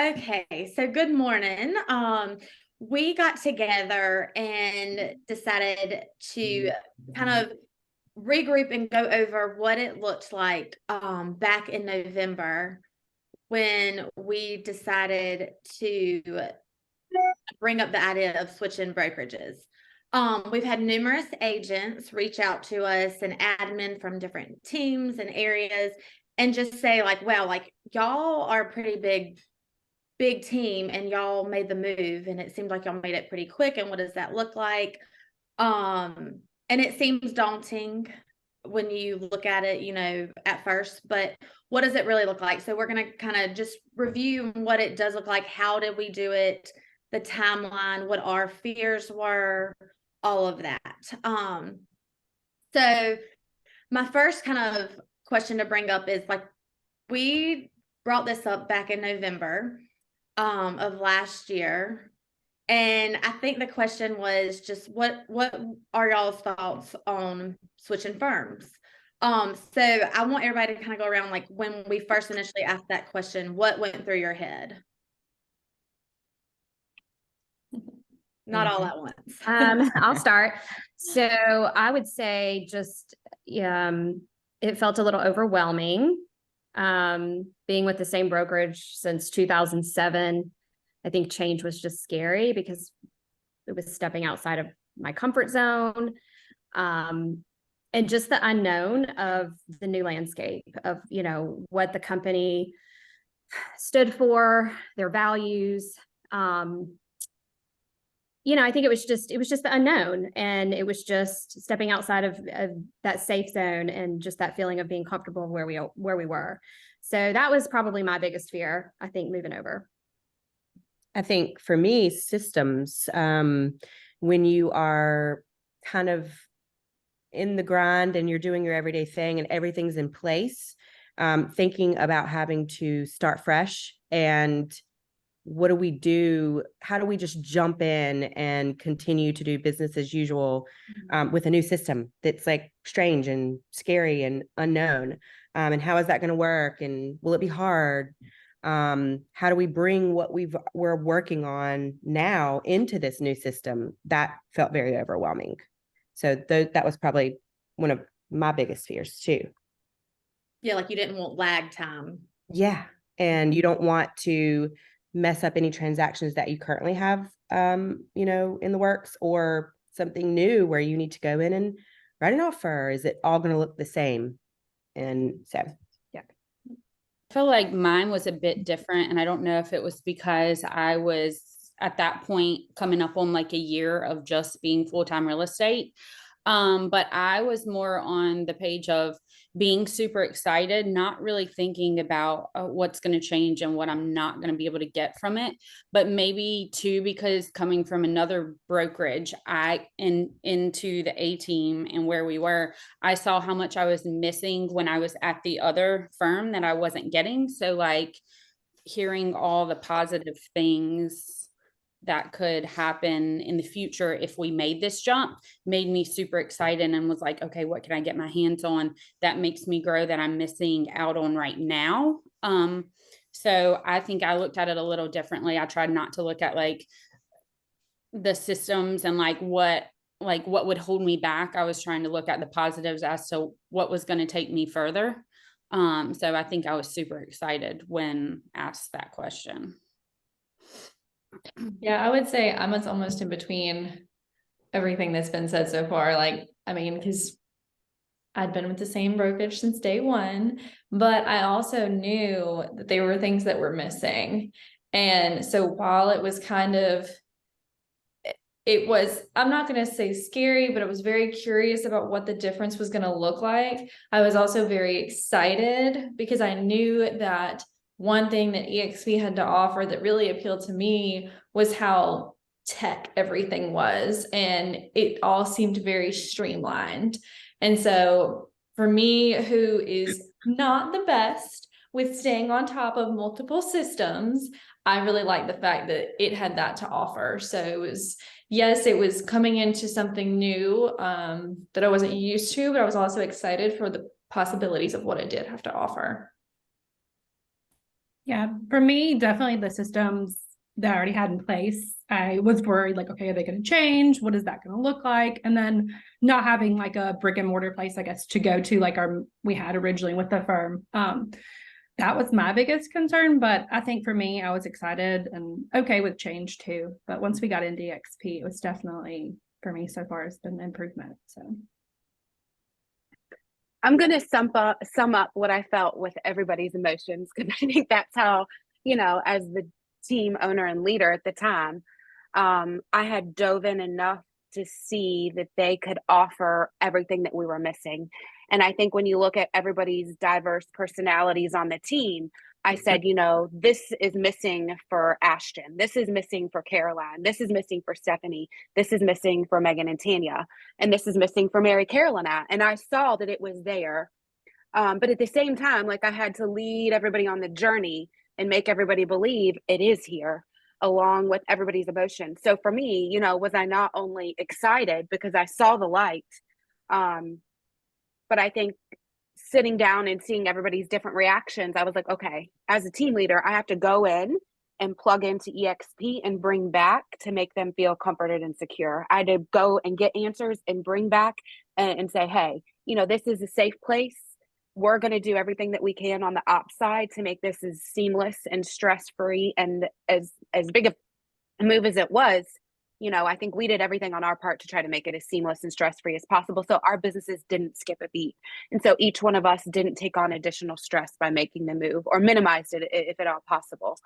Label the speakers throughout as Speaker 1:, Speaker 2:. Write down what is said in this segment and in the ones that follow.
Speaker 1: Okay, so good morning. We got together and decided to kind of regroup and go over what it looked like back in November when we decided to bring up the idea of switching brokerages. We've had numerous agents reach out to us and admin from different teams and areas and just say like, wow, like y'all are a pretty big team and y'all made the move and it seemed like y'all made it pretty quick. And what does that look like? And it seems daunting when you look at it, at first, but what does it really look like? So we're going to kind of just review what it does look like. How did we do it? The timeline, what our fears were, all of that. So my first kind of question to bring up is like, we brought this up back in November of last year. And I think the question was just what are y'all's thoughts on switching firms? So I want everybody to kind of go around like when we first initially asked that question, what went through your head? Not all at once.
Speaker 2: I'll start. So I would say just it felt a little overwhelming. Being with the same brokerage since 2007, I think change was just scary because it was stepping outside of my comfort zone. And just the unknown of the new landscape of, what the company stood for, their values. I think it was just the unknown, and it was just stepping outside of that safe zone and just that feeling of being comfortable where we were. So that was probably my biggest fear, I think, moving over.
Speaker 3: I think for me, systems, when you are kind of in the grind and you're doing your everyday thing and everything's in place, thinking about having to start fresh and what do we do? How do we just jump in and continue to do business as usual with a new system that's like strange and scary and unknown? And how is that going to work? And will it be hard? How do we bring what we're working on now into this new system? That felt very overwhelming. So that was probably one of my biggest fears too.
Speaker 1: Yeah, like you didn't want lag time.
Speaker 3: Yeah, and you don't want to mess up any transactions that you currently have, in the works, or something new where you need to go in and write an offer. Is it all going to look the same? And so, yeah.
Speaker 4: I feel like mine was a bit different, and I don't know if it was because I was at that point coming up on like a year of just being full-time real estate. But I was more on the page of being super excited, not really thinking about what's going to change and what I'm not going to be able to get from it. But maybe too, because coming from another brokerage, into the A team and where we were, I saw how much I was missing when I was at the other firm that I wasn't getting. So like hearing all the positive things that could happen in the future if we made this jump made me super excited and was like, okay, what can I get my hands on that makes me grow that I'm missing out on right now? So I think I looked at it a little differently. I tried not to look at like the systems and like what would hold me back. I was trying to look at the positives as to what was going to take me further. So I think I was super excited when asked that question.
Speaker 5: Yeah, I would say I'm almost in between everything that's been said so far. Like, I mean, because I'd been with the same brokerage since day one, but I also knew that there were things that were missing. And so while it was I'm not going to say scary, but it was very curious about what the difference was going to look like. I was also very excited because I knew that one thing that eXp had to offer that really appealed to me was how tech everything was, and it all seemed very streamlined. And so for me, who is not the best with staying on top of multiple systems, I really liked the fact that it had that to offer. So it was coming into something new that I wasn't used to, but I was also excited for the possibilities of what it did have to offer.
Speaker 6: Yeah, for me, definitely the systems that I already had in place. I was worried, like, okay, are they going to change? What is that going to look like? And then not having like a brick and mortar place, I guess, to go to like we had originally with the firm. That was my biggest concern, but I think for me, I was excited and okay with change too. But once we got into eXp, it was definitely, for me so far, it's been an improvement. So
Speaker 7: I'm going to sum up what I felt with everybody's emotions, because I think that's how, as the team owner and leader at the time, I had dove in enough to see that they could offer everything that we were missing. And I think when you look at everybody's diverse personalities on the team, I said, this is missing for Ashton. This is missing for Caroline. This is missing for Stephanie. This is missing for Megan and Tanya. And this is missing for Mary Carol and I. And I saw that it was there. But at the same time, like, I had to lead everybody on the journey and make everybody believe it is here, along with everybody's emotions. So for me, was I not only excited because I saw the light, but I think sitting down and seeing everybody's different reactions, I was like, okay, as a team leader, I have to go in and plug into eXp and bring back to make them feel comforted and secure. I had to go and get answers and bring back and say, hey, this is a safe place. We're going to do everything that we can on the ops side to make this as seamless and stress-free, and as big a move as it was. I think we did everything on our part to try to make it as seamless and stress-free as possible. So our businesses didn't skip a beat. And so each one of us didn't take on additional stress by making the move, or minimized it if at all possible.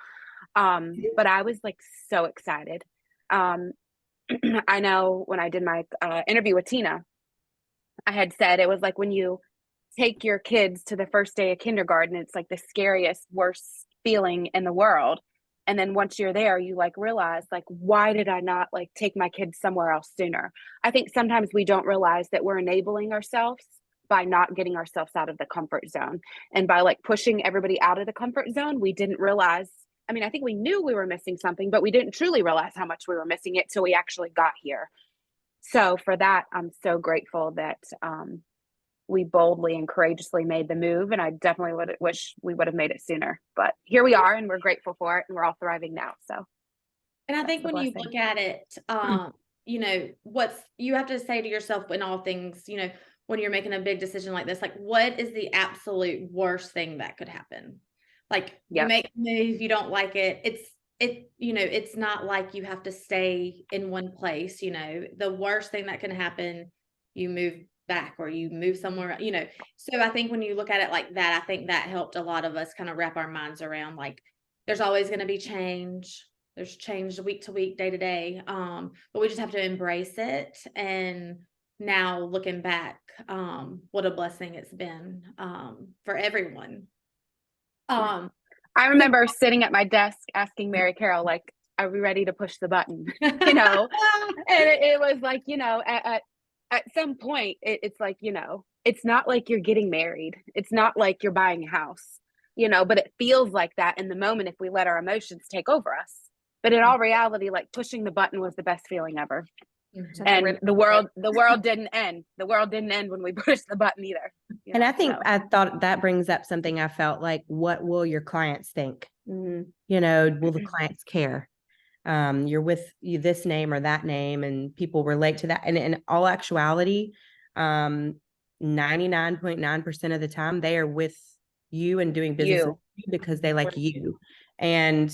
Speaker 7: But I was like so excited. I know when I did my interview with Tina, I had said it was like when you take your kids to the first day of kindergarten, it's like the scariest, worst feeling in the world. And then once you're there, you like realize, like, why did I not like take my kids somewhere else sooner? I think sometimes we don't realize that we're enabling ourselves by not getting ourselves out of the comfort zone. And by like pushing everybody out of the comfort zone, we didn't realize, I think we knew we were missing something, but we didn't truly realize how much we were missing it till we actually got here. So for that, I'm so grateful that we boldly and courageously made the move, and I definitely would wish we would have made it sooner, but here we are, and we're grateful for it, and we're all thriving now. So,
Speaker 1: and I think when you look at it, what's you have to say to yourself in all things, when you're making a big decision like this, like, what is the absolute worst thing that could happen? Like, you make a move, you don't like it. It's not like you have to stay in one place. The worst thing that can happen, you move back or you move somewhere, so I think when you look at it like that, I think that helped a lot of us kind of wrap our minds around, like, there's always going to be change. There's change week to week, day to day, but we just have to embrace it. And now looking back, what a blessing it's been for everyone.
Speaker 7: I remember sitting at my desk asking Mary Carol, like, are we ready to push the button? And it was like, at some point, it's like, it's not like you're getting married. It's not like you're buying a house, but it feels like that in the moment if we let our emotions take over us. But in all reality, like, pushing the button was the best feeling ever. And the world didn't end. The world didn't end when we pushed the button either.
Speaker 3: And I think I thought that brings up something I felt like, what will your clients think? Will the clients care? You're with this name or that name, and people relate to that. And in all actuality, 99.9% of the time, they are with you and doing business with you because they like you. And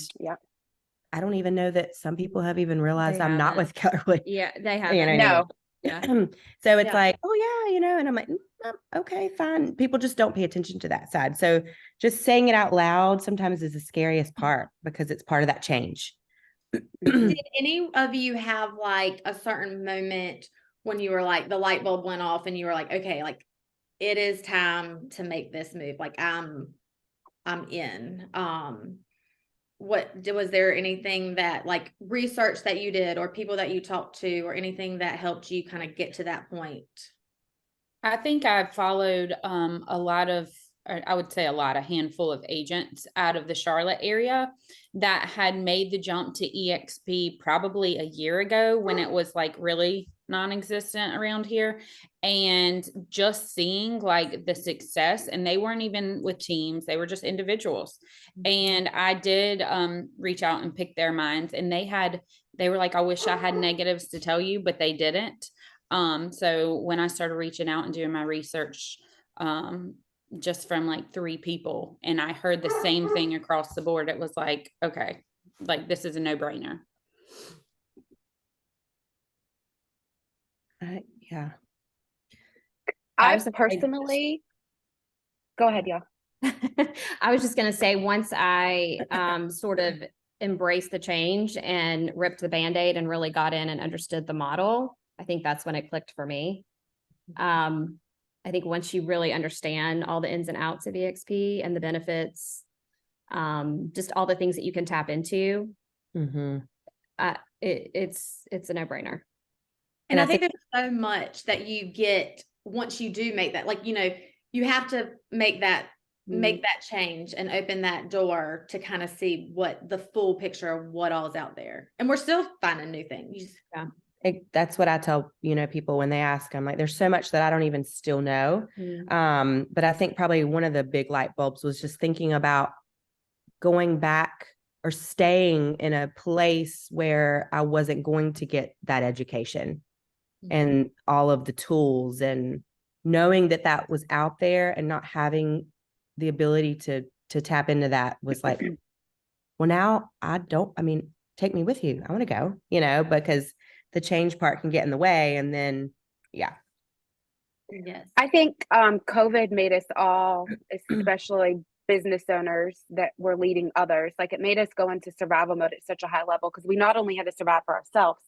Speaker 3: I don't even know that some people have even realized I'm not with Kelly.
Speaker 2: Yeah, they haven't.
Speaker 7: No.
Speaker 2: Yeah.
Speaker 3: So it's like, oh yeah, and I'm like, okay, fine. People just don't pay attention to that side. So just saying it out loud sometimes is the scariest part, because it's part of that change.
Speaker 1: Did any of you have like a certain moment when you were like, the light bulb went off and you were like, okay, like, it is time to make this move. Like, I'm in. Was there anything that, like, research that you did or people that you talked to or anything that helped you kind of get to that point?
Speaker 4: I think I followed a handful of agents out of the Charlotte area that had made the jump to eXp probably a year ago, when it was like really non-existent around here. And just seeing like the success, and they weren't even with teams, they were just individuals. And I did reach out and pick their minds, and they were like, I wish I had negatives to tell you, but they didn't. So when I started reaching out and doing my research, just from like 3 people, and I heard the same thing across the board, it was like, okay, like this is a no-brainer.
Speaker 3: Yeah.
Speaker 7: I
Speaker 2: was
Speaker 7: personally, go ahead, y'all.
Speaker 2: I was just going to say, once I sort of embraced the change and ripped the Band-Aid and really got in and understood the model, I think that's when it clicked for me. I think once you really understand all the ins and outs of eXp and the benefits, just all the things that you can tap into, it's a no-brainer.
Speaker 1: And I think there's so much that you get once you do make that, like, you know, you have to make that change and open that door to kind of see what the full picture of what all is out there. And we're still finding new things.
Speaker 3: Yeah. That's what I tell, you know, people when they ask, I'm like, there's so much that I don't even still know. But I think probably one of the big light bulbs was just thinking about going back or staying in a place where I wasn't going to get that education and all of the tools, and knowing that that was out there and not having the ability to tap into that was like, well, now take me with you. I want to go, you know, because the change part can get in the way. And then, yeah.
Speaker 1: Yes.
Speaker 7: I think COVID made us all, especially business owners that were leading others, like it made us go into survival mode at such a high level, because we not only had to survive for ourselves,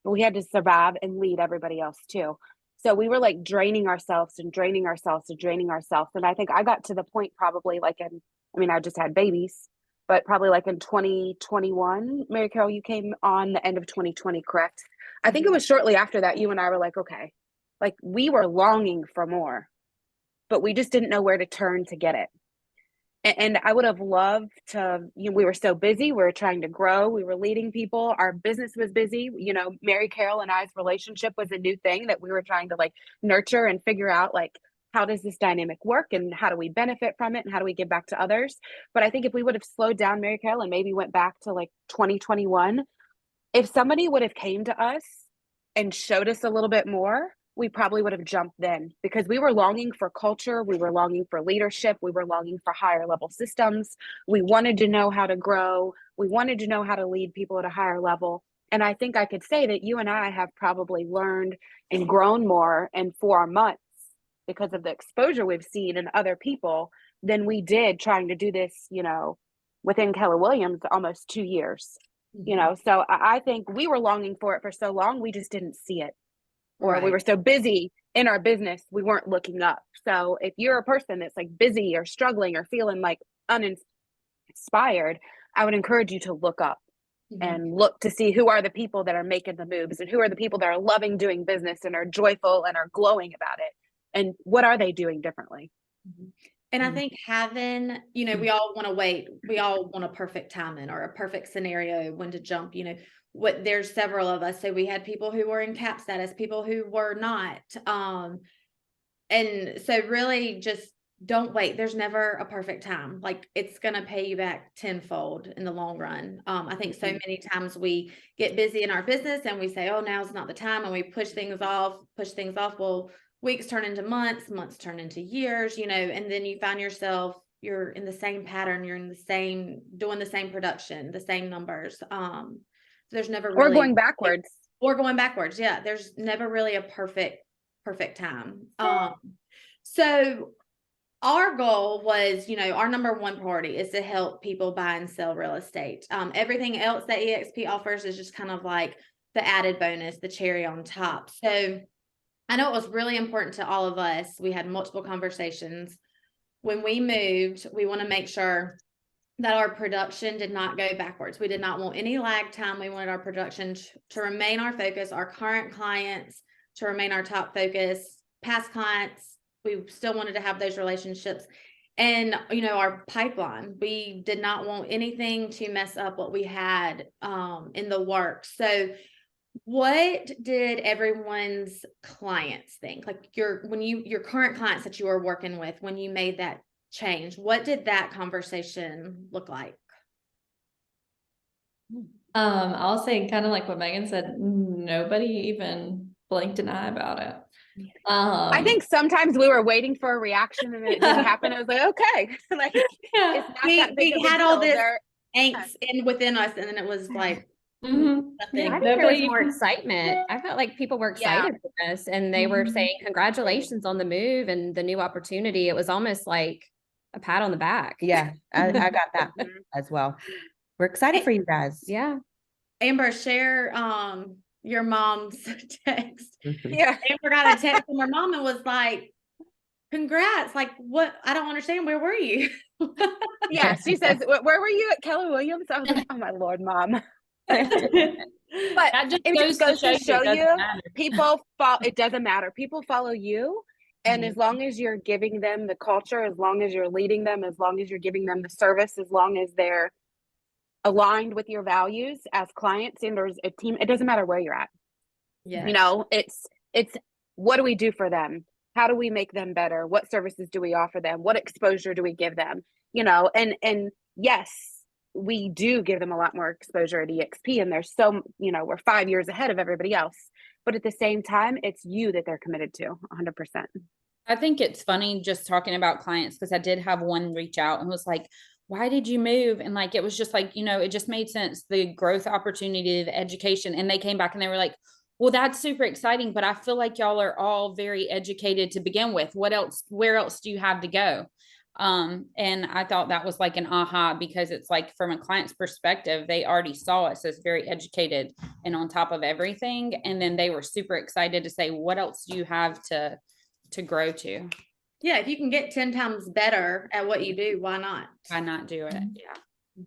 Speaker 7: but we had to survive and lead everybody else too. So we were like draining ourselves and draining ourselves and draining ourselves. And I think I got to the point probably like I just had babies, but probably like in 2021, Mary Carol, you came on the end of 2020, correct? I think it was shortly after that you and I were like, okay, like we were longing for more, but we just didn't know where to turn to get it. And I would have loved to, we were so busy. We were trying to grow. We were leading people. Our business was busy. You know, Mary Carol and I's relationship was a new thing that we were trying to like nurture and figure out, like, how does this dynamic work and how do we benefit from it and how do we give back to others? But I think if we would have slowed down, Mary Carol, and maybe went back to like 2021, if somebody would have came to us and showed us a little bit more, we probably would have jumped then, because we were longing for culture. We were longing for leadership. We were longing for higher level systems. We wanted to know how to grow. We wanted to know how to lead people at a higher level. And I think I could say that you and I have probably learned and grown more in 4 months because of the exposure we've seen in other people than we did trying to do this, you know, within Keller Williams, almost 2 years, you know. So I think we were longing for it for so long, we just didn't see it. Or we were so busy in our business, we weren't looking up. So if you're a person that's like busy or struggling or feeling like uninspired, I would encourage you to look up and look to see who are the people that are making the moves and who are the people that are loving doing business and are joyful and are glowing about it. And what are they doing differently?
Speaker 1: And I think having, you know, we all want to wait. We all want a perfect timing or a perfect scenario when to jump, you know. There's several of us. So we had people who were in cap status, people who were not. And so really just don't wait. There's never a perfect time. Like it's going to pay you back tenfold in the long run. I think so many times we get busy in our business and we say, oh, now's not the time. And we push things off. Well, weeks turn into months turn into years, you know, and then you find yourself, you're in the same pattern. You're in the same, doing the same production, the same numbers. There's never really,
Speaker 7: or going backwards. Yeah.
Speaker 1: There's never really a perfect time. So our goal was, you know, our number one priority is to help people buy and sell real estate. Everything else that eXp offers is just kind of like the added bonus, the cherry on top. So I know it was really important to all of us. We had multiple conversations. When we moved, we want to make sure that our production did not go backwards. We did not want any lag time. We wanted our production to remain our focus, our current clients to remain our top focus, past clients, we still wanted to have those relationships. And, you know, our pipeline, we did not want anything to mess up what we had in the works. So what did everyone's clients think? Like your current clients that you were working with when you made that change, what did that conversation look like?
Speaker 5: I'll say kind of like what Megan said, nobody even blinked an eye about it.
Speaker 7: I think sometimes we were waiting for a reaction and it didn't happen. I was like, okay, like
Speaker 5: Yeah.
Speaker 7: it's not that big
Speaker 1: We
Speaker 7: of a
Speaker 1: had all
Speaker 7: deal.
Speaker 1: this
Speaker 7: They're-
Speaker 1: angst in within us, and then it was like
Speaker 5: Mhm.
Speaker 1: nothing.
Speaker 2: I think there was
Speaker 5: Nobody
Speaker 2: more
Speaker 5: even-
Speaker 2: excitement. I felt like people were
Speaker 7: Yeah.
Speaker 2: excited for this, and they were
Speaker 5: Mhm.
Speaker 2: saying congratulations on the move and the new opportunity. It was almost like a pat on the back.
Speaker 3: Yeah, I got that
Speaker 7: Mhm.
Speaker 3: as well. We're excited for you guys.
Speaker 2: Yeah.
Speaker 1: Amber, share your mom's text.
Speaker 3: Mhm.
Speaker 7: Yeah.
Speaker 1: Amber got a text from her mom and was like, congrats. Like, what? I don't understand. Where were you?
Speaker 7: Yeah. She says, where were you at Keller Williams? I was like, oh my Lord, Mom. But
Speaker 4: That just
Speaker 7: it just goes to
Speaker 4: it
Speaker 7: show
Speaker 4: doesn't
Speaker 7: you
Speaker 4: matter.
Speaker 7: people follow, it doesn't matter. People follow you. And
Speaker 5: Mhm.
Speaker 7: as long as you're giving them the culture, as long as you're leading them, as long as you're giving them the service, as long as they're aligned with your values as clients and there's a team, it doesn't matter where you're at.
Speaker 1: Yeah.
Speaker 7: You know, it's what do we do for them? How do we make them better? What services do we offer them? What exposure do we give them? You know, and yes, we do give them a lot more exposure at eXp, and there's so, you know, we're 5 years ahead of everybody else. But at the same time, it's you that they're committed to 100%.
Speaker 4: I think it's funny just talking about clients, because I did have one reach out and was like, why did you move? And like, it was just like, you know, it just made sense. The growth opportunity, the education. And they came back and they were like, well, that's super exciting, but I feel like y'all are all very educated to begin with. What else, where else do you have to go? And I thought that was like an aha, because it's like, from a client's perspective, they already saw us as very educated and on top of everything. And then they were super excited to say, what else do you have to grow to?
Speaker 1: Yeah. If you can get 10 times better at what you do, why not?
Speaker 4: Why not do it? Yeah.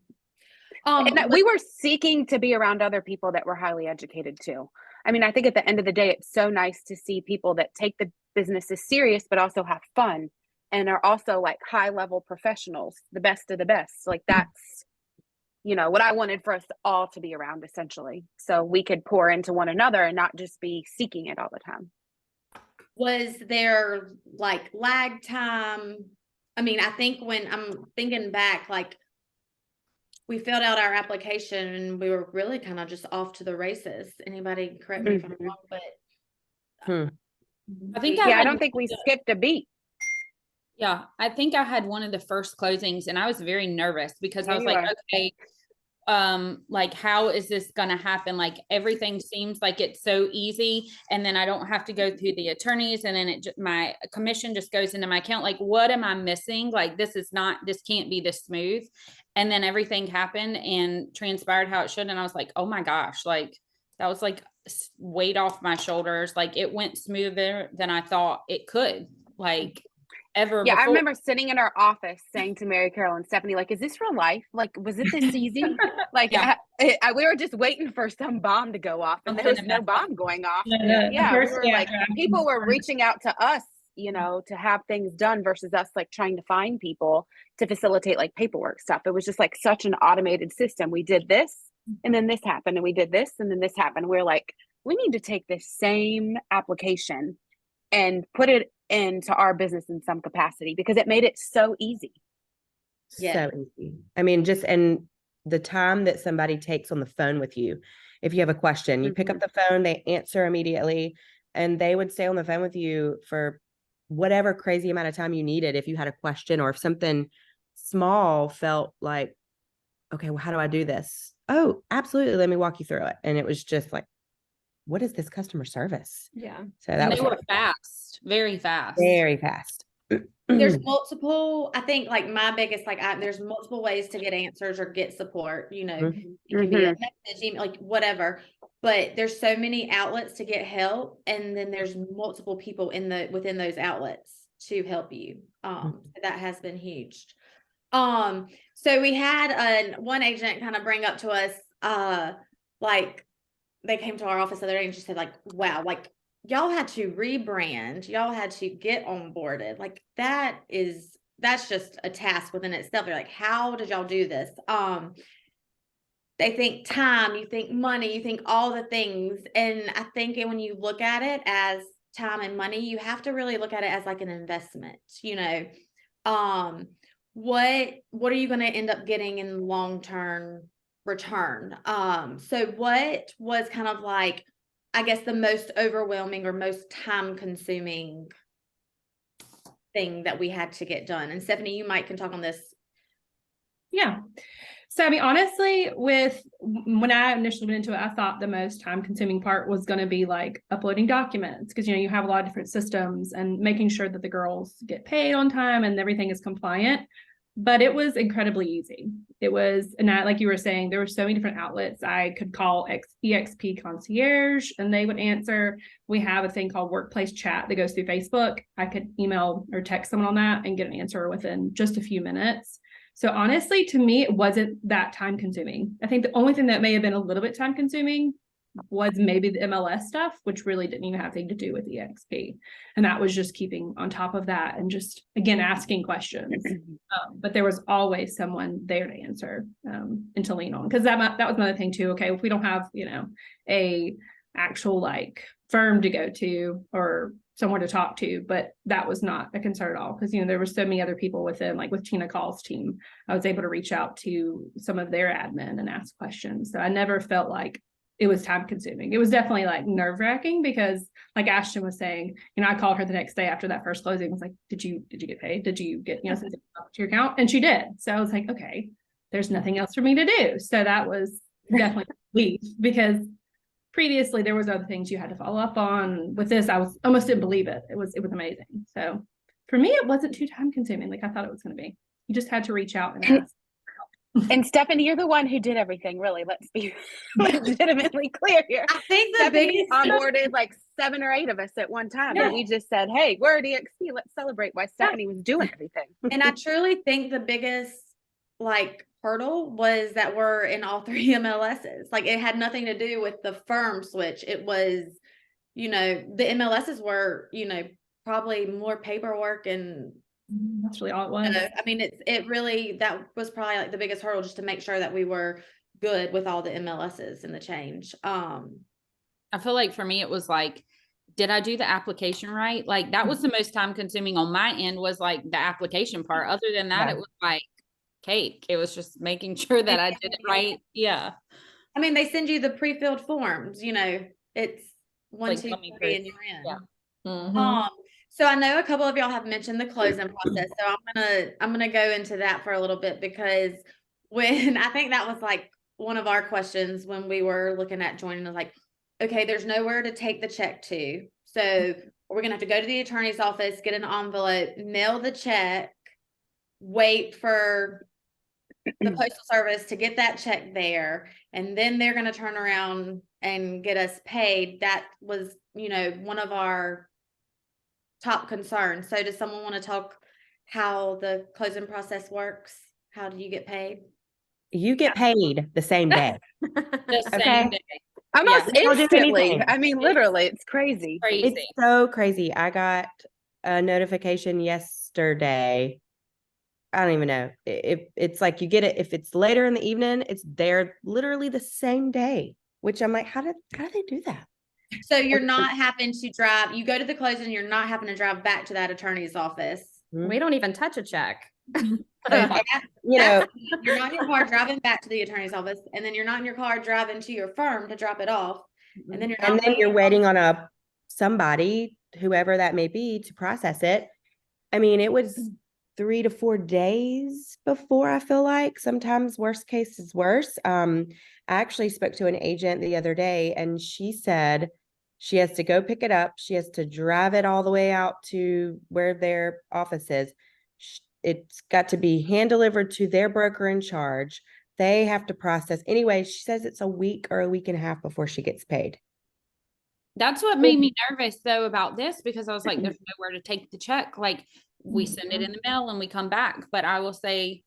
Speaker 7: And we were seeking to be around other people that were highly educated too. I mean, I think at the end of the day, it's so nice to see people that take the business as serious, but also have fun and are also like high level professionals, the best of the best. Like that's, you know, what I wanted for us all to be around essentially. So we could pour into one another and not just be seeking it all the time.
Speaker 1: Was there like lag time? I mean, I think when I'm thinking back, like we filled out our application and we were really kind of just off to the races. Anybody correct me if I'm wrong, but
Speaker 4: I think
Speaker 7: I don't think we skipped a beat.
Speaker 4: Yeah, I think I had one of the first closings and I was very nervous because I was like, okay, like, how is this going to happen? Like, everything seems like it's so easy. And then I don't have to go through the attorneys, and then my commission just goes into my account. Like, what am I missing? Like, this can't be this smooth. And then everything happened and transpired how it should. And I was like, oh my gosh, like that was like weight off my shoulders. Like, it went smoother than I thought it could. Like, ever
Speaker 7: Yeah,
Speaker 4: before.
Speaker 7: I remember sitting in our office saying to Mary Carol and Stephanie, like, is this real life? Like, was it this easy? Like,
Speaker 4: Yeah.
Speaker 7: we were just waiting for some bomb to go off, and there was no bomb going off. Yeah, we were like, people were reaching out to us, you know, to have things done versus us like trying to find people to facilitate like paperwork stuff. It was just like such an automated system. We did this, and then this happened, and we did this, and then this happened. We're like, we need to take this same application and put it into our business in some capacity, because it made it so easy.
Speaker 1: Yeah.
Speaker 3: So easy. I mean, and the time that somebody takes on the phone with you, if you have a question, you pick up the phone, they answer immediately, and they would stay on the phone with you for whatever crazy amount of time you needed. If you had a question, or if something small felt like, okay, well, how do I do this? Oh, absolutely. Let me walk you through it. And it was just like, what is this customer service?
Speaker 2: Yeah.
Speaker 3: So that was
Speaker 4: they were fast, very fast.
Speaker 3: very fast.
Speaker 1: There's multiple, I think like my biggest, like there's multiple ways to get answers or get support, you know, it can be a message, email, like whatever, but there's so many outlets to get help. And then there's multiple people within those outlets to help you. That has been huge. So we had one agent kind of bring up to us, like they came to our office the other day and she said like, wow, like y'all had to rebrand, y'all had to get onboarded. Like that's just a task within itself. They're like, how did y'all do this? they think time, you think money, you think all the things. And I think when you look at it as time and money, you have to really look at it as like an investment, you know. What are you going to end up getting in long-term return? So what was kind of like, I guess, the most overwhelming or most time-consuming thing that we had to get done? And Stephanie, you might can talk on this.
Speaker 6: Yeah. So, I mean, honestly, when I initially went into it, I thought the most time consuming part was going to be like uploading documents, because, you know, you have a lot of different systems and making sure that the girls get paid on time and everything is compliant. But it was incredibly easy. It was, and like you were saying, there were so many different outlets. I could call eXp concierge and they would answer. We have a thing called workplace chat that goes through Facebook. I could email or text someone on that and get an answer within just a few minutes. So honestly, to me, it wasn't that time consuming. I think the only thing that may have been a little bit time consuming was maybe the MLS stuff, which really didn't even have anything to do with eXp. And that was just keeping on top of that and just, again, asking questions. But there was always someone there to answer and to lean on. Because that was another thing too. Okay, if we don't have, you know, a actual like firm to go to or somewhere to talk to, but that was not a concern at all, because, you know, there were so many other people within, like with Tina Call's team, I was able to reach out to some of their admin and ask questions. So I never felt like it was time consuming. It was definitely like nerve wracking, because like Ashton was saying, you know, I called her the next day after that first closing, was like, did you get paid? Did you get, you know, something to your account? And she did. So I was like, okay, there's nothing else for me to do. So that was definitely a relief, because previously there was other things you had to follow up on. With this, I was almost didn't believe it. It was amazing. So for me, it wasn't too time consuming like I thought it was going to be. You just had to reach out and ask.
Speaker 7: And Stephanie, you're the one who did everything, really. Let's be legitimately clear here.
Speaker 1: I think the
Speaker 7: Stephanie
Speaker 1: biggest
Speaker 7: onboarded like 7 or 8 of us at one time.
Speaker 6: Yeah.
Speaker 7: And we just said, hey, we're at eXp. Let's celebrate while Stephanie was doing everything.
Speaker 1: And I truly think the biggest like hurdle was that we're in all 3 MLSs. Like, it had nothing to do with the firm switch. It was, you know, the MLSs were, you know, probably more paperwork, and
Speaker 6: That's really all it was.
Speaker 1: I mean, it really, that was probably like the biggest hurdle, just to make sure that we were good with all the MLSs and the change.
Speaker 4: I feel like for me, it was like, did I do the application right? Like, that was the most time consuming on my end, was like the application part. Other than that, it was like cake. It was just making sure that I did it right. Yeah.
Speaker 1: I mean, they send you the pre-filled forms, you know, it's 1,
Speaker 4: Like,
Speaker 1: 2,
Speaker 4: let me
Speaker 1: 3, and you're in.
Speaker 4: Yeah.
Speaker 5: Mhm.
Speaker 1: So I know a couple of y'all have mentioned the closing process. So I'm gonna go into that for a little bit, because when I think that was like one of our questions when we were looking at joining, was like, okay, there's nowhere to take the check to. So we're gonna have to go to the attorney's office, get an envelope, mail the check, wait for the postal service to get that check there, and then they're gonna turn around and get us paid. That was, you know, one of our top concern. So does someone want to talk how the closing process works? How do you get paid?
Speaker 3: You get paid the same day.
Speaker 4: The same
Speaker 3: Okay.
Speaker 4: day.
Speaker 7: Almost
Speaker 3: They don't do
Speaker 7: instantly.
Speaker 3: anything.
Speaker 7: I mean, literally, it's crazy.
Speaker 4: Crazy.
Speaker 3: It's so crazy. I got a notification yesterday. I don't even know. It's like you get it if it's later in the evening, it's there literally the same day, which I'm like, how do they do that?
Speaker 1: So you're not having to drive, you go to the closing, you're not having to drive back to that attorney's office.
Speaker 2: We don't even touch a check.
Speaker 3: You know,
Speaker 1: You're not in your car driving back to the attorney's office, and then you're not in your car driving to your firm to drop it off. And then you're
Speaker 3: waiting on somebody, whoever that may be, to process it. I mean, it was 3 to 4 days before, I feel like. Sometimes worst case is worse. I actually spoke to an agent the other day, and she said she has to go pick it up. She has to drive it all the way out to where their office is. It's got to be hand delivered to their broker in charge. They have to process. Anyway, she says it's a week or a week and a half before she gets paid.
Speaker 4: That's what made me nervous though about this, because I was like, there's nowhere to take the check. Like, we send it in the mail and we come back. But I will say,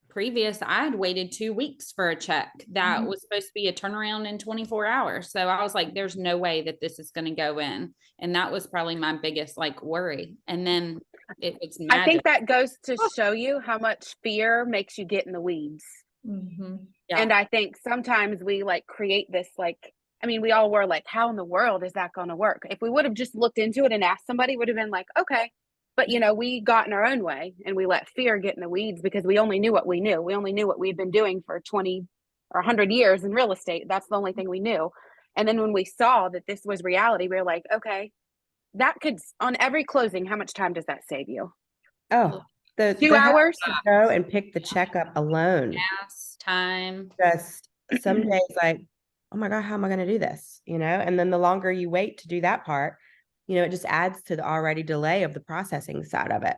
Speaker 4: previous, I had waited 2 weeks for a check that was supposed to be a turnaround in 24 hours. So I was like, there's no way that this is going to go in. And that was probably my biggest like worry. And then it's magic.
Speaker 7: I think that goes to show you how much fear makes you get in the weeds.
Speaker 4: Yeah.
Speaker 7: And I think sometimes we like create this, like, I mean, we all were like, how in the world is that going to work? If we would have just looked into it and asked somebody, would have been like, okay. But, you know, we got in our own way and we let fear get in the weeds because we only knew what we knew. We only knew what we'd been doing for 20 or 100 years in real estate. That's the only thing we knew. And then when we saw that this was reality, we were like, okay, that could, on every closing, how much time does that save you?
Speaker 3: Oh, the
Speaker 7: 2 hours?
Speaker 3: to go and pick the check up alone.
Speaker 4: Gas, time.
Speaker 3: Just some days like, oh my God, how am I going to do this? You know, and then the longer you wait to do that part, you know, it just adds to the already delay of the processing side of it.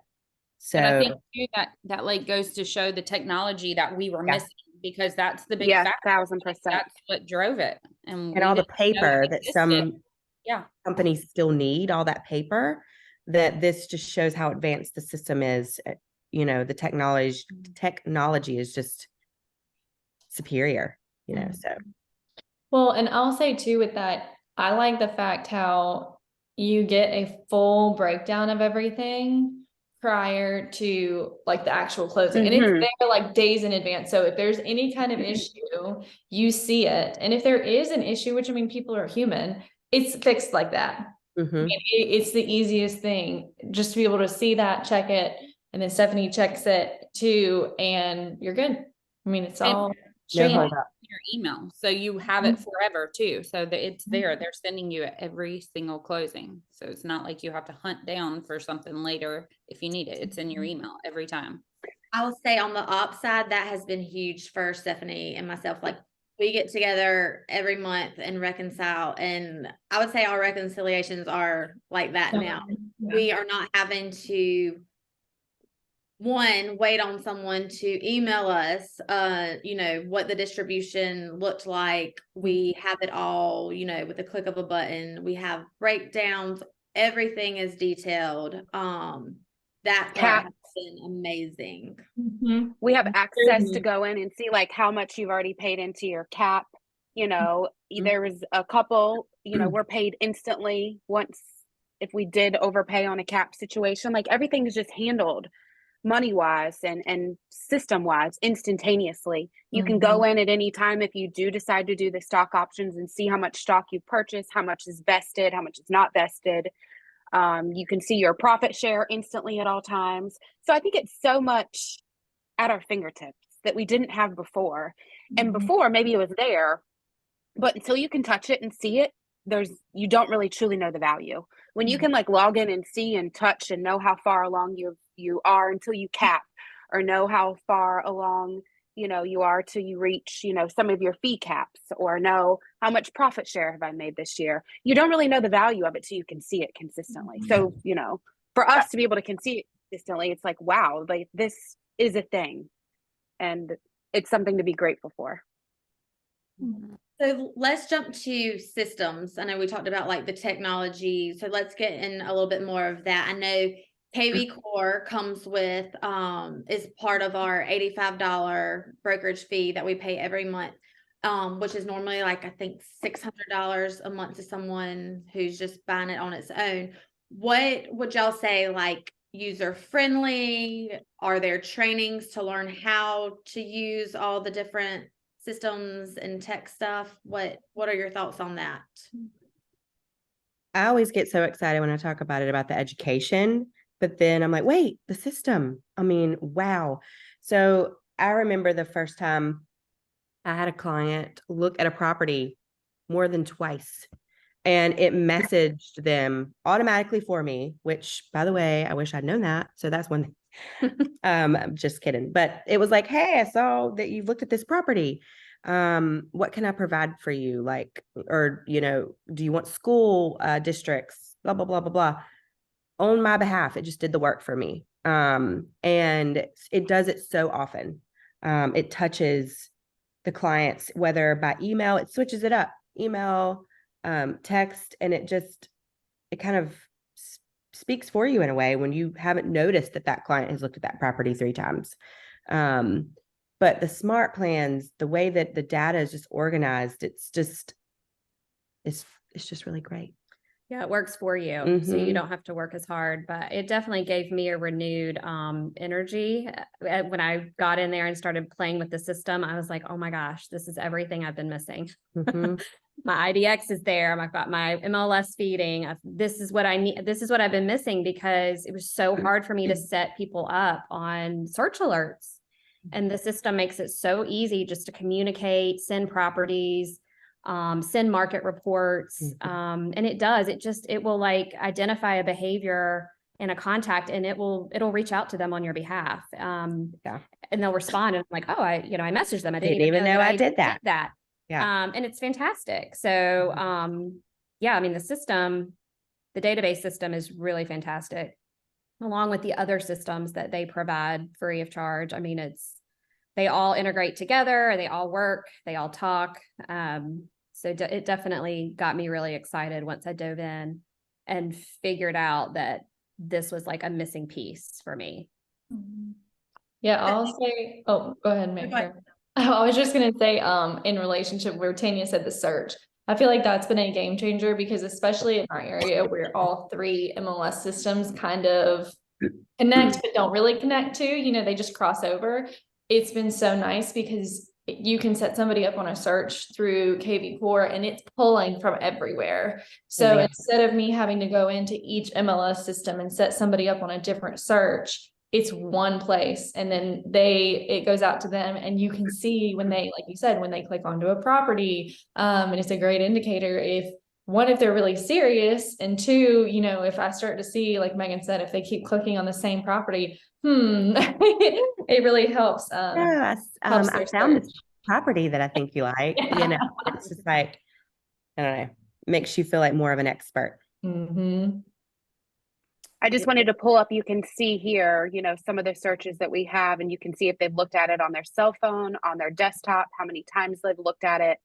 Speaker 3: So
Speaker 4: And I think too, that like goes to show the technology that we were missing, because that's the big
Speaker 7: Yes,
Speaker 4: factor.
Speaker 7: 1000%.
Speaker 4: That's what drove it. And
Speaker 3: all the
Speaker 4: didn't know
Speaker 3: paper
Speaker 4: it
Speaker 3: that
Speaker 4: existed.
Speaker 3: some
Speaker 4: Yeah.
Speaker 3: companies still need, all that paper, that this just shows how advanced the system is. You know, the technology is just superior, you know, so.
Speaker 5: Well, and I'll say too with that, I like the fact how you get a full breakdown of everything prior to like the actual closing. And it's there like days in advance. So if there's any kind of issue, you see it. And if there is an issue, which I mean, people are human, it's fixed like that. It's the easiest thing just to be able to see that, check it, and then Stephanie checks it too, and you're good. I mean, it's all straight in
Speaker 4: your email, so you have it forever too. So that it's there. They're sending you every single closing, so it's not like you have to hunt down for something later if you need it. It's in your email every time.
Speaker 1: I'll say on the ops side, that has been huge for Stephanie and myself. Like, we get together every month and reconcile, and I would say our reconciliations are like that now. We are not having to, one, wait on someone to email us, you know, what the distribution looked like. We have it all, you know, with the click of a button. We have breakdowns. Everything is detailed. That part has been amazing.
Speaker 7: We have access to go in and see like how much you've already paid into your cap. You know, there was a couple, you know, we're paid instantly once if we did overpay on a cap situation. Like, everything is just handled money wise and system wise instantaneously. You can go in at any time if you do decide to do the stock options and see how much stock you purchased, how much is vested, how much is not vested. You can see your profit share instantly at all times. So I think it's so much at our fingertips that we didn't have before. And before, maybe it was there, but until you can touch it and see it, you don't really truly know the value. When you can like log in and see and touch and know how far along you are until you cap, or know how far along, you know, you are till you reach, you know, some of your fee caps, or know how much profit share have I made this year. You don't really know the value of it till you can see it consistently. So, you know, for us to be able to see it consistently, it's like, wow, like this is a thing, and it's something to be grateful for.
Speaker 1: So let's jump to systems. I know we talked about like the technology, so let's get in a little bit more of that. I know KV Core comes with is part of our $85 brokerage fee that we pay every month, which is normally like, I think, $600 a month to someone who's just buying it on its own. What would y'all say, like, user friendly? Are there trainings to learn how to use all the different systems and tech stuff? What are your thoughts on that?
Speaker 3: I always get so excited when I talk about it, about the education, but then I'm like, wait, the system. I mean, wow. So I remember the first time I had a client look at a property more than twice, and it messaged them automatically for me, which, by the way, I wish I'd known that. So that's one thing. I'm just kidding. But it was like, hey, I saw that you looked at this property. What can I provide for you? Like, or, you know, do you want school districts? Blah, blah, blah, blah, blah. On my behalf, it just did the work for me. And it does it so often. It touches the clients, whether by email, it switches it up, email, text, and it kind of speaks for you in a way when you haven't noticed that client has looked at that property 3 times. But the smart plans, the way that the data is just organized, it's just really great.
Speaker 2: Yeah, it works for you. So you
Speaker 3: Mhm.
Speaker 2: don't have to work as hard, but it definitely gave me a renewed energy. When I got in there and started playing with the system, I was like, oh my gosh, this is everything I've been missing.
Speaker 3: Mhm.
Speaker 2: My IDX is there. I've got my MLS feeding. This is what I need. This is what I've been missing because it was so hard for me to set people up on search alerts. And the system makes it so easy just to communicate, send properties, send market reports. And it will like identify a behavior in a contact and it'll reach out to them on your behalf. And they'll respond and I'm like, oh, I messaged them. I didn't even know
Speaker 3: I did that.
Speaker 2: Yeah. And it's fantastic. So, yeah, I mean, the database system is really fantastic along with the other systems that they provide free of charge. I mean, they all integrate together, they all work, they all talk. So it definitely got me really excited once I dove in and figured out that this was like a missing piece for me.
Speaker 5: Yeah, I'll say, oh, go ahead, Meg.
Speaker 1: Go ahead.
Speaker 5: I was just gonna say, in relationship where Tanya said the search, I feel like that's been a game changer because especially in our area where all three MLS systems kind of connect but don't really connect to, they just cross over. It's been so nice because you can set somebody up on a search through KV Core and it's pulling from everywhere. So instead of me having to go into each MLS system and set somebody up on a different search, it's one place and then it goes out to them and you can see when they, like you said, when they click onto a property, and it's a great indicator if they're really serious, and two, if I start to see, like Megan said, if they keep clicking on the same property, it really helps.
Speaker 3: Yes.
Speaker 5: Helps
Speaker 3: I
Speaker 5: their
Speaker 3: found
Speaker 5: search.
Speaker 3: this property that I think you like, it's just like, I don't know, makes you feel like more of an expert.
Speaker 5: Mm-hmm.
Speaker 7: I just wanted to pull up, you can see here, some of the searches that we have, and you can see if they've looked at it on their cell phone, on their desktop, how many times they've looked at it.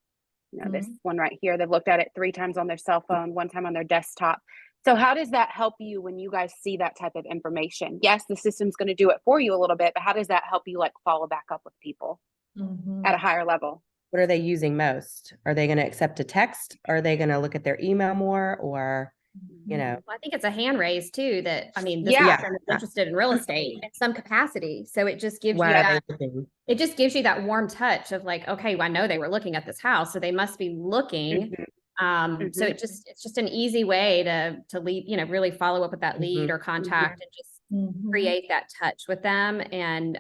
Speaker 7: This one right here, they've looked at it 3 times on their cell phone, 1 time on their desktop. So how does that help you when you guys see that type of information? Yes, the system's going to do it for you a little bit, but how does that help you like follow back up with people at a higher level?
Speaker 3: What are they using most? Are they going to accept a text? Are they going to look at their email more or,
Speaker 2: Well, I think it's a hand raise too that, I mean, this
Speaker 7: Yeah.
Speaker 2: person is interested in real estate in some capacity. So it just gives
Speaker 3: why
Speaker 2: you
Speaker 3: are
Speaker 2: that,
Speaker 3: they looking?
Speaker 2: it just gives you that warm touch of like, okay, well, I know they were looking at this house, so they must be looking. So it's just an easy way to lead, really follow up with that lead or contact and just create that touch with them. And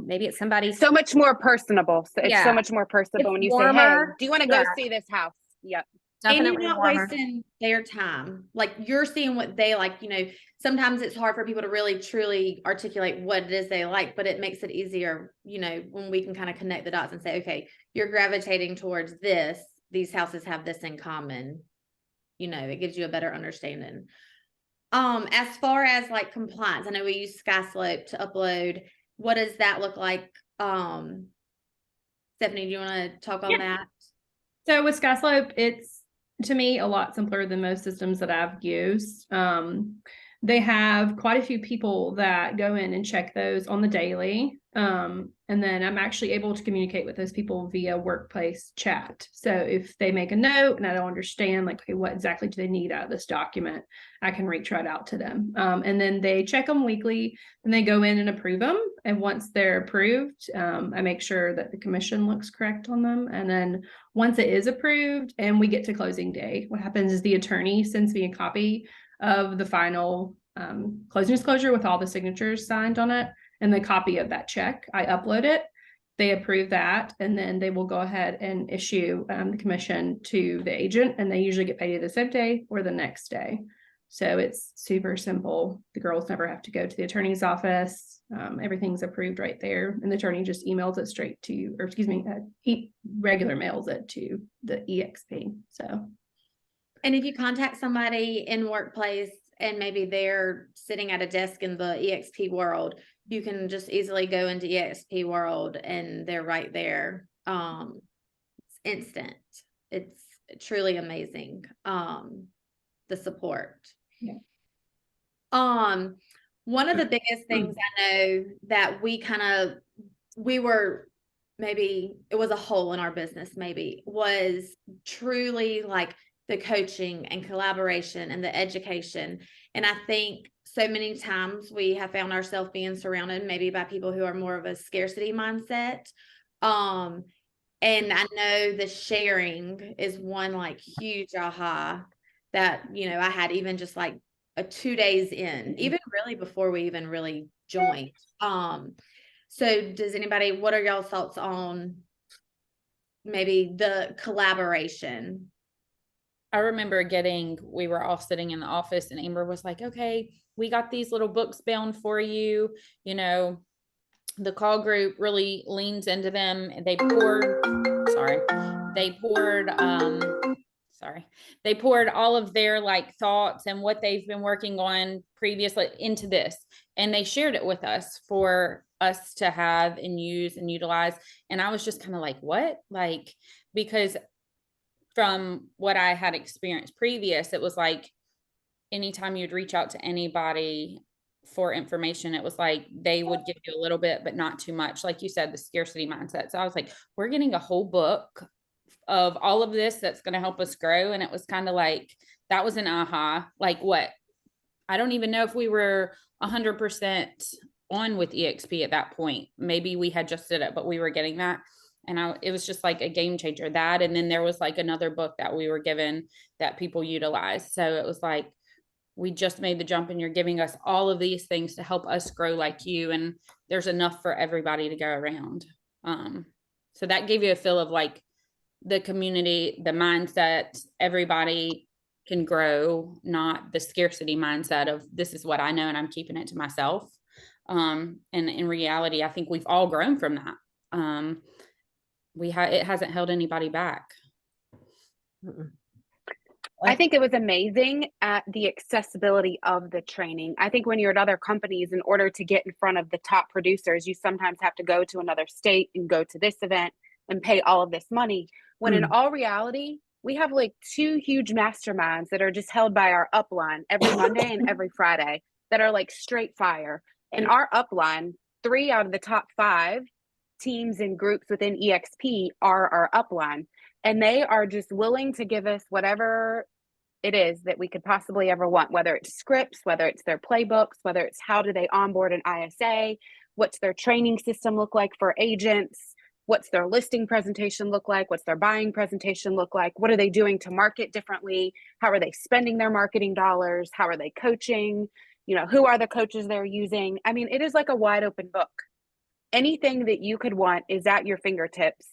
Speaker 2: maybe it's somebody
Speaker 7: so much more personable. So it's so much more personable when you say, hey, do you want to go see this house? Yep.
Speaker 2: Definitely
Speaker 1: and you're not wasting their time. Like you're seeing what they like, sometimes it's hard for people to really truly articulate what it is they like, but it makes it easier, when we can kind of connect the dots and say, okay, you're gravitating towards this. These houses have this in common. It gives you a better understanding. As far as like compliance, I know we use SkySlope to upload. What does that look like? Stephanie, do you want to talk on that?
Speaker 6: So with SkySlope, it's to me a lot simpler than most systems that I've used. They have quite a few people that go in and check those on the daily. And then I'm actually able to communicate with those people via workplace chat. So if they make a note and I don't understand, like, okay, what exactly do they need out of this document, I can reach right out to them. And then they check them weekly and they go in and approve them. And once they're approved, I make sure that the commission looks correct on them. And then once it is approved and we get to closing day, what happens is the attorney sends me a copy of the final closing disclosure with all the signatures signed on it and the copy of that check. I upload it, they approve that, and then they will go ahead and issue the commission to the agent, and they usually get paid the same day or the next day. So it's super simple. The girls never have to go to the attorney's office. Everything's approved right there, and the attorney just emails it straight to you, or excuse me, he regular mails it to the eXp. So,
Speaker 1: and if you contact somebody in workplace and maybe they're sitting at a desk in the eXp world, you can just easily go into eXp world and they're right there. It's instant. It's truly amazing. The support.
Speaker 6: Yeah.
Speaker 1: One of the biggest things I know that maybe it was a hole in our business, maybe, was truly like the coaching and collaboration and the education. And I think so many times we have found ourselves being surrounded maybe by people who are more of a scarcity mindset. And I know the sharing is one like huge aha that, you know, I had even just like a 2 days in, even really before we even really joined. So does anybody, what are y'all's thoughts on maybe the collaboration?
Speaker 4: I remember we were all sitting in the office and Amber was like, okay, we got these little books bound for you. You know, the call group really leans into them. They poured all of their like thoughts and what they've been working on previously into this. And they shared it with us for us to have and use and utilize. And I was just kind of like, what? Like, because from what I had experienced previous, it was like anytime you'd reach out to anybody for information, it was like they would give you a little bit, but not too much. Like you said, the scarcity mindset. So I was like, we're getting a whole book of all of this that's going to help us grow. And it was kind of like, that was an aha. Like what? I don't even know if we were 100% on with eXp at that point. Maybe we had just did it, but we were getting that. And it was just like a game changer, that. And then there was like another book that we were given that people utilized. So it was like, we just made the jump and you're giving us all of these things to help us grow like you. And there's enough for everybody to go around. So that gave you a feel of like the community, the mindset, everybody can grow, not the scarcity mindset of this is what I know and I'm keeping it to myself. And in reality, I think we've all grown from that. It hasn't held anybody back.
Speaker 7: I think it was amazing at the accessibility of the training. I think when you're at other companies, in order to get in front of the top producers, you sometimes have to go to another state and go to this event and pay all of this money. When in all reality, we have like 2 huge masterminds that are just held by our upline every Monday and every Friday that are like straight fire. And our upline, 3 out of the top 5 teams and groups within eXp are our upline. And they are just willing to give us whatever it is that we could possibly ever want, whether it's scripts, whether it's their playbooks, whether it's how do they onboard an ISA, what's their training system look like for agents, what's their listing presentation look like, what's their buying presentation look like, what are they doing to market differently, how are they spending their marketing dollars, how are they coaching, you know, who are the coaches they're using. I mean, it is like a wide open book. Anything that you could want is at your fingertips.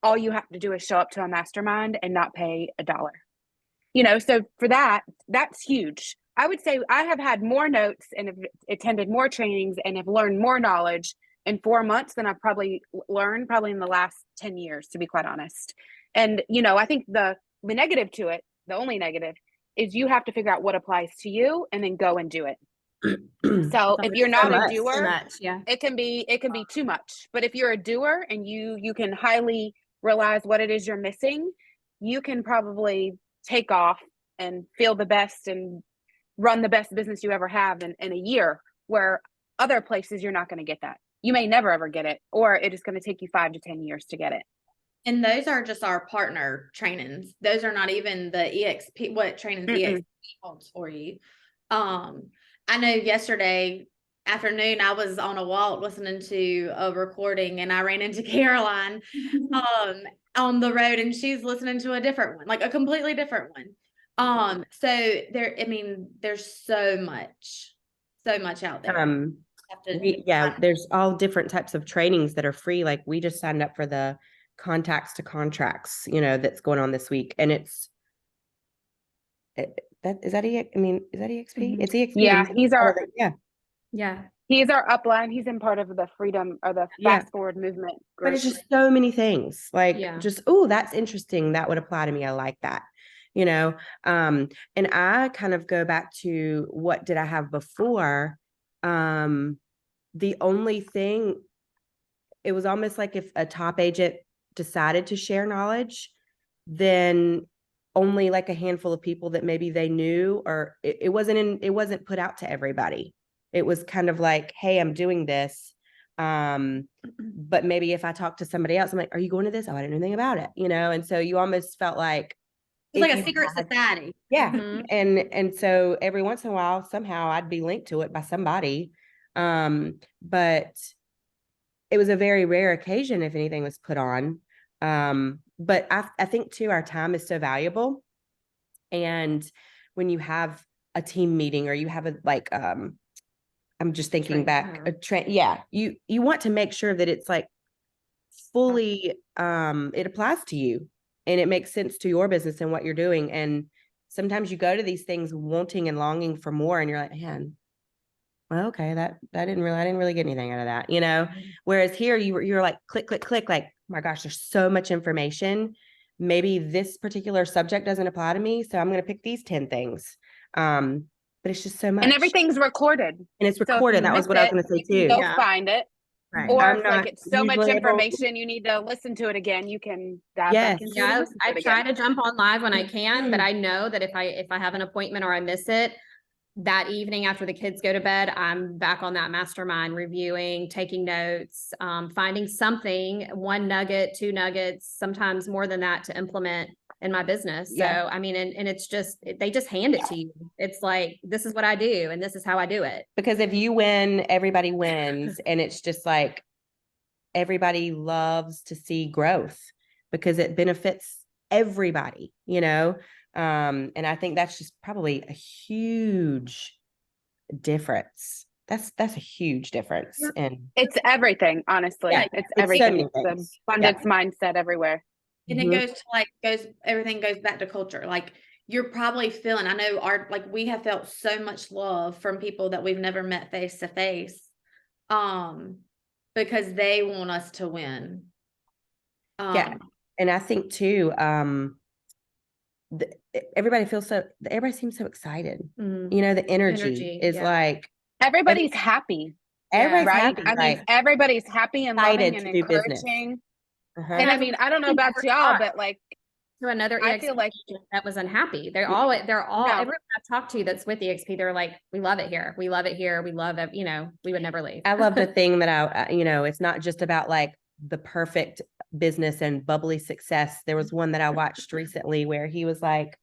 Speaker 7: All you have to do is show up to a mastermind and not pay $1. You know, so for that, that's huge. I would say I have had more notes and have attended more trainings and have learned more knowledge in 4 months than I've probably learned in the last 10 years, to be quite honest. And, you know, I think the negative to it, the only negative, is you have to figure out what applies to you and then go and do it. So if you're not a doer, it can be too much. But if you're a doer and you can highly realize what it is you're missing, you can probably take off and feel the best and run the best business you ever have in a year, where other places you're not going to get that. You may never ever get it, or it is going to take you 5 to 10 years to get it.
Speaker 1: And those are just our partner trainings. Those are not even the eXp, what trainings eXp holds for you. I know yesterday afternoon I was on a walk listening to a recording and I ran into Caroline on the road, and she's listening to a different one, like a completely different one. So there's so much out there.
Speaker 3: There's all different types of trainings that are free. Like we just signed up for the contacts to contracts, you know, that's going on this week, and is that eXp? It's eXp.
Speaker 7: Yeah, he's our he's our upline. He's in part of the freedom or the fast forward movement group.
Speaker 3: But it's just so many things. Like just, that's interesting. That would apply to me. I like that. You know, and I kind of go back to what did I have before? The only thing, it was almost like if a top agent decided to share knowledge, then only like a handful of people that maybe they knew, or it wasn't put out to everybody. It was kind of like, hey, I'm doing this. But maybe if I talk to somebody else, I'm like, are you going to this? Oh, I didn't know anything about it, you know? And so you almost felt like
Speaker 1: It's like
Speaker 3: if
Speaker 1: a
Speaker 3: you
Speaker 1: secret
Speaker 3: had-
Speaker 1: society.
Speaker 3: Yeah.
Speaker 2: Mhm.
Speaker 3: And so every once in a while, somehow I'd be linked to it by somebody. But it was a very rare occasion if anything was put on. But I think too, our time is so valuable. And when you have a team meeting or you have I'm just thinking back, you want to make sure that it's like fully, it applies to you and it makes sense to your business and what you're doing. And sometimes you go to these things wanting and longing for more, and you're like, man, well, okay, I didn't really get anything out of that, you know? Whereas here you're like, click, click, click, like, oh my gosh, there's so much information. Maybe this particular subject doesn't apply to me, so I'm going to pick these 10 things. But it's just so much.
Speaker 7: And everything's recorded.
Speaker 3: And it's
Speaker 7: So if
Speaker 3: recorded.
Speaker 7: you
Speaker 3: That was
Speaker 7: miss
Speaker 3: what I was
Speaker 7: it,
Speaker 3: going to say
Speaker 7: you can
Speaker 3: too.
Speaker 7: go
Speaker 2: Yeah.
Speaker 7: find it.
Speaker 3: Right.
Speaker 7: Or
Speaker 3: I'm
Speaker 7: if like
Speaker 3: not
Speaker 7: it's so much
Speaker 3: usually able-
Speaker 7: information, you need to listen to it again. You can dive
Speaker 3: Yes.
Speaker 7: back into it
Speaker 2: Yeah,
Speaker 7: and listen to
Speaker 2: I
Speaker 7: it
Speaker 2: try
Speaker 7: again.
Speaker 2: to jump on live when I can, but I know that if I have an appointment or I miss it, that evening after the kids go to bed, I'm back on that mastermind, reviewing, taking notes, finding something, one nugget, two nuggets, sometimes more than that to implement in my business.
Speaker 3: Yeah.
Speaker 2: So, I mean, and it's just, they just hand it to you. It's like, this is what I do, and this is how I do it.
Speaker 3: Because if you win, everybody wins. And it's just like, everybody loves to see growth because it benefits everybody, you know? And I think that's just probably a huge difference. That's a huge difference. And
Speaker 7: It's everything, honestly.
Speaker 3: Yeah,
Speaker 7: it's
Speaker 3: so
Speaker 7: everything.
Speaker 3: many
Speaker 7: It's the
Speaker 3: things.
Speaker 7: abundance mindset everywhere.
Speaker 1: And
Speaker 3: Mhm.
Speaker 1: it everything goes back to culture. Like you're probably feeling, I know we have felt so much love from people that we've never met face to face. Because they want us to win.
Speaker 3: Yeah. And I think too, everybody seems so excited.
Speaker 2: Mm.
Speaker 3: You know, the energy
Speaker 2: Energy,
Speaker 3: is
Speaker 2: yeah.
Speaker 3: like
Speaker 7: Everybody's happy,
Speaker 3: everybody's
Speaker 7: right?
Speaker 3: happy,
Speaker 7: I mean,
Speaker 3: like
Speaker 7: everybody's happy and
Speaker 3: excited
Speaker 7: loving and
Speaker 3: to do business.
Speaker 7: encouraging.
Speaker 3: Uh-huh.
Speaker 7: And I mean, I don't know about y'all, but like,
Speaker 2: To another
Speaker 7: I
Speaker 2: EXP
Speaker 7: feel like
Speaker 2: that was unhappy. They're all
Speaker 7: No.
Speaker 2: everyone I've talked to that's with EXP, they're like, we love it here. We love it here. We love it. You know, we would never leave.
Speaker 3: I love the thing that it's not just about like the perfect business and bubbly success. There was one that I watched recently where he was like,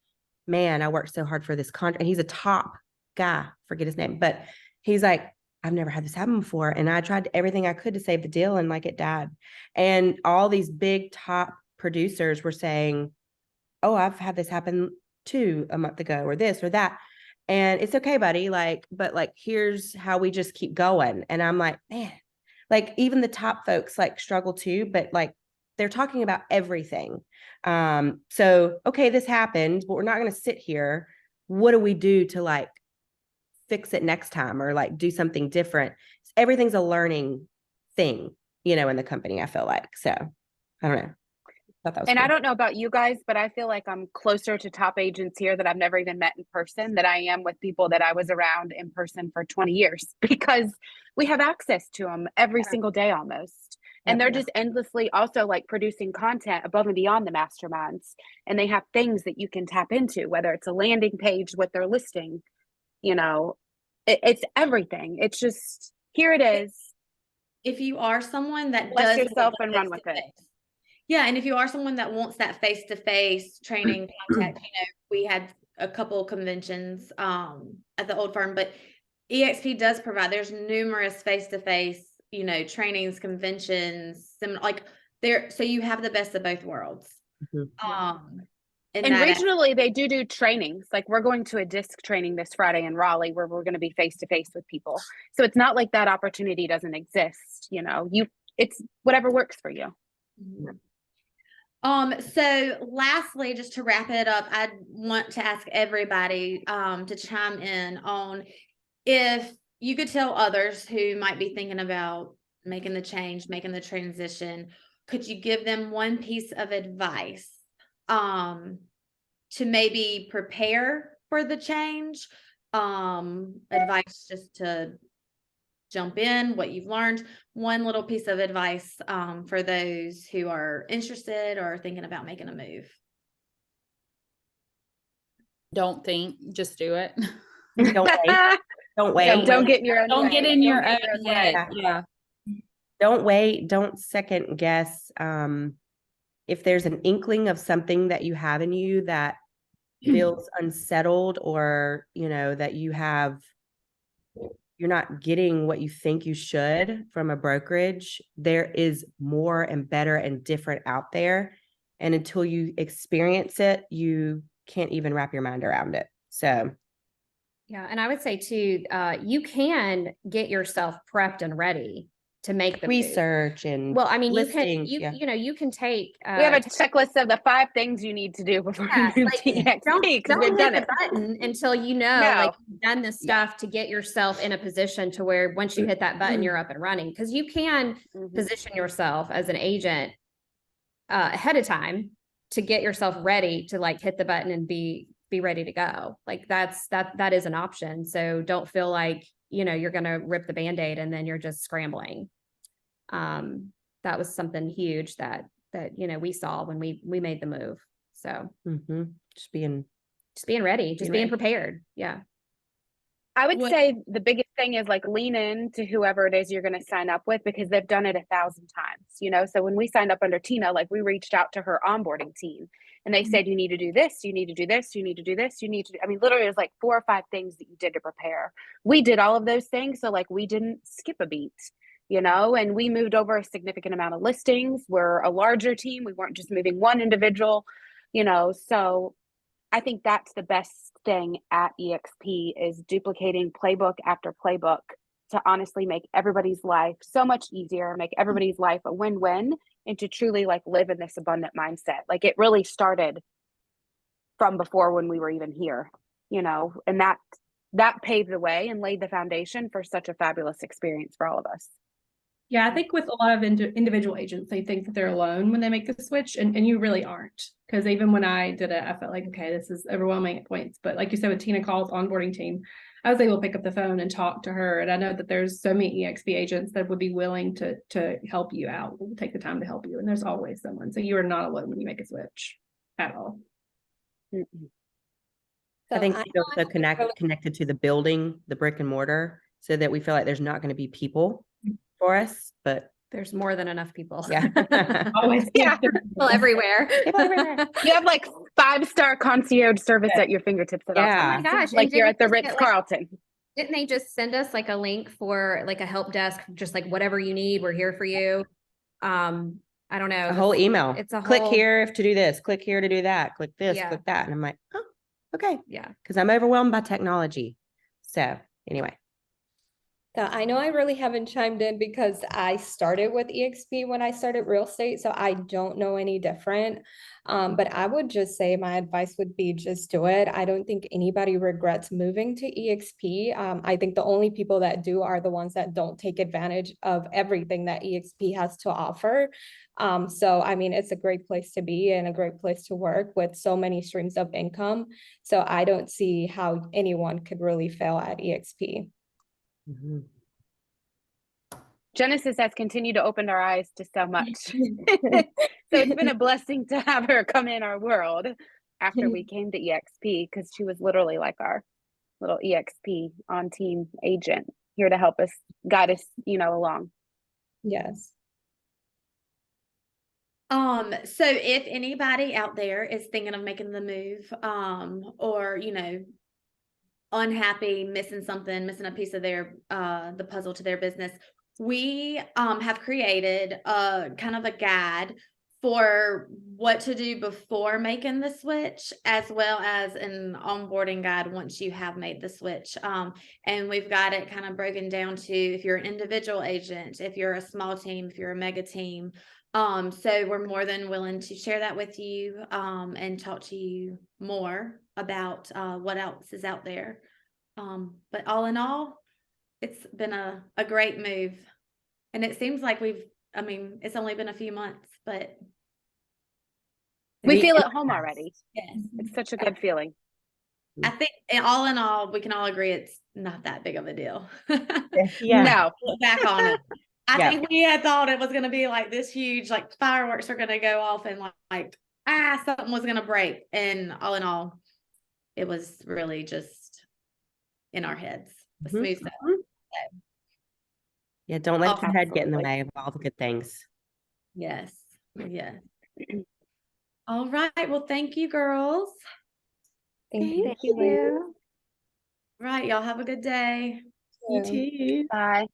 Speaker 3: man, I worked so hard for this contract. And he's a top guy, forget his name, but he's like, I've never had this happen before. And I tried everything I could to save the deal, and like it died. And all these big top producers were saying, oh, I've had this happen too a month ago, or this or that. And it's okay, buddy. Like, but like, here's how we just keep going. And I'm like, man, like even the top folks like struggle too, but like they're talking about everything. So, okay, this happened, but we're not going to sit here. What do we do to like fix it next time or like do something different? Everything's a learning thing, you know, in the company, I feel like. So I don't know.
Speaker 7: And I don't know about you guys, but I feel like I'm closer to top agents here that I've never even met in person than I am with people that I was around in person for 20 years because we have access to them every single day almost. And they're just endlessly also like producing content above and beyond the masterminds. And they have things that you can tap into, whether it's a landing page, what they're listing, you know, it's everything. It's just, here it is.
Speaker 1: If you are someone that
Speaker 7: Bless
Speaker 1: does
Speaker 7: yourself
Speaker 1: want
Speaker 7: and run with it.
Speaker 1: face-to-face. Yeah, and if you are someone that wants that face-to-face training contact, you know, we had a couple of conventions at the old firm, but eXp does provide, there's numerous face-to-face, you know, trainings, conventions, like there, so you have the best of both worlds.
Speaker 7: And regionally, they do trainings. Like we're going to a disc training this Friday in Raleigh where we're going to be face-to-face with people. So it's not like that opportunity doesn't exist. You know, it's whatever works for you.
Speaker 1: So lastly, just to wrap it up, I want to ask everybody to chime in on if you could tell others who might be thinking about making the change, making the transition, could you give them one piece of advice to maybe prepare for the change? Advice just to jump in, what you've learned, one little piece of advice for those who are interested or thinking about making a move.
Speaker 4: Don't think, just do it.
Speaker 3: Don't wait. Don't wait.
Speaker 7: Don't get in your own
Speaker 4: Don't
Speaker 7: way.
Speaker 4: get in your
Speaker 7: Don't
Speaker 4: own
Speaker 7: get in your
Speaker 4: head.
Speaker 7: way.
Speaker 4: Yeah.
Speaker 3: Don't wait. Don't second guess. If there's an inkling of something that you have in you that feels unsettled, or, you know, that you're not getting what you think you should from a brokerage, there is more and better and different out there. And until you experience it, you can't even wrap your mind around it. So
Speaker 2: Yeah, and I would say too, you can get yourself prepped and ready to make the move.
Speaker 3: research and
Speaker 2: Well, I mean,
Speaker 3: listings,
Speaker 2: you know, you can take.
Speaker 7: We have a checklist of the 5 things you need to do before
Speaker 2: Yeah,
Speaker 7: you move
Speaker 2: like,
Speaker 7: to eXp, because
Speaker 2: don't
Speaker 7: we've
Speaker 2: hit
Speaker 7: done
Speaker 2: the
Speaker 7: it.
Speaker 2: button until you know,
Speaker 7: No.
Speaker 2: like, you've done the stuff to get yourself in a position to where once you hit that button, you're up and running. Because you can position yourself as an agent ahead of time to get yourself ready to like hit the button and be ready to go. Like that is an option. So don't feel like, you know, you're going to rip the Band-Aid and then you're just scrambling. That was something huge that, you know, we saw when we made the move. So
Speaker 3: just being
Speaker 2: ready, just being prepared. Yeah.
Speaker 7: I would say the biggest thing is like lean in to whoever it is you're going to sign up with, because they've done it 1,000 times, you know? So when we signed up under Tina, like we reached out to her onboarding team and they said, you need to do this, you need to do this, you need to do this, you need to, I mean, literally there's like 4 or 5 things that you did to prepare. We did all of those things. So like we didn't skip a beat, you know, and we moved over a significant amount of listings. We're a larger team. We weren't just moving one individual, you know, so I think that's the best thing at eXp is duplicating playbook after playbook to honestly make everybody's life so much easier, make everybody's life a win-win, and to truly like live in this abundant mindset. Like it really started from before when we were even here, you know, and that paved the way and laid the foundation for such a fabulous experience for all of us.
Speaker 6: Yeah, I think with a lot of individual agents, they think that they're alone when they make the switch, and you really aren't. Because even when I did it, I felt like, okay, this is overwhelming at points. But like you said, with Tina Call's onboarding team, I was able to pick up the phone and talk to her. And I know that there's so many eXp agents that would be willing to help you out, will take the time to help you. And there's always someone. So you are not alone when you make a switch at all.
Speaker 3: I think we feel so connected to the building, the brick and mortar, so that we feel like there's not going to be people for us, but
Speaker 2: there's more than enough people.
Speaker 3: Yeah.
Speaker 6: Always.
Speaker 7: Yeah.
Speaker 2: People everywhere.
Speaker 7: You have like 5-star concierge service at your fingertips at all
Speaker 2: Oh
Speaker 7: times.
Speaker 2: my gosh.
Speaker 7: Like you're at the
Speaker 2: Ritz
Speaker 7: Ritz-Carlton.
Speaker 2: Didn't they just send us like a link for like a help desk, just like whatever you need, we're here for you. I don't know.
Speaker 3: A whole email.
Speaker 2: It's a
Speaker 3: click
Speaker 2: whole
Speaker 3: here to do this, click here to do that, click this,
Speaker 2: Yeah.
Speaker 3: click that. And I'm like, oh, okay.
Speaker 2: Yeah.
Speaker 3: Because I'm overwhelmed by technology. So anyway.
Speaker 8: So I know I really haven't chimed in because I started with eXp when I started real estate, so I don't know any different. But I would just say my advice would be just do it. I don't think anybody regrets moving to eXp. I think the only people that do are the ones that don't take advantage of everything that eXp has to offer. So, I mean, it's a great place to be and a great place to work with so many streams of income. So I don't see how anyone could really fail at eXp.
Speaker 7: Genesis has continued to open our eyes to so much. So it's been a blessing to have her come in our world after we came to eXp, because she was literally like our little eXp on team agent here to help us, guide us, you know, along.
Speaker 8: Yes.
Speaker 1: So if anybody out there is thinking of making the move, or, you know, unhappy, missing something, missing a piece of their, the puzzle to their business, we have created a kind of a guide for what to do before making the switch, as well as an onboarding guide once you have made the switch. And we've got it kind of broken down to if you're an individual agent, if you're a small team, if you're a mega team. So we're more than willing to share that with you, and talk to you more about what else is out there. But all in all, it's been a great move. And it seems like I mean, it's only been a few months, but
Speaker 7: we feel at home already.
Speaker 1: yes,
Speaker 7: It's such a good feeling.
Speaker 1: I think all in all, we can all agree it's not that big of a deal.
Speaker 3: Yeah.
Speaker 7: No.
Speaker 1: Look back on it. I
Speaker 3: Yeah.
Speaker 1: think we had thought it was going to be like this huge, like fireworks are going to go off and like something was going to break. And all in all, it was really just in our heads. A smooth stuff.
Speaker 3: Yeah, don't let your head get in the
Speaker 7: Absolutely.
Speaker 3: way of all the good things.
Speaker 1: Yes. Yeah. All right. Well, thank you, girls.
Speaker 8: Thank
Speaker 3: Thank
Speaker 8: you.
Speaker 3: you.
Speaker 1: Right, y'all have a good day.
Speaker 6: You too.
Speaker 7: Bye.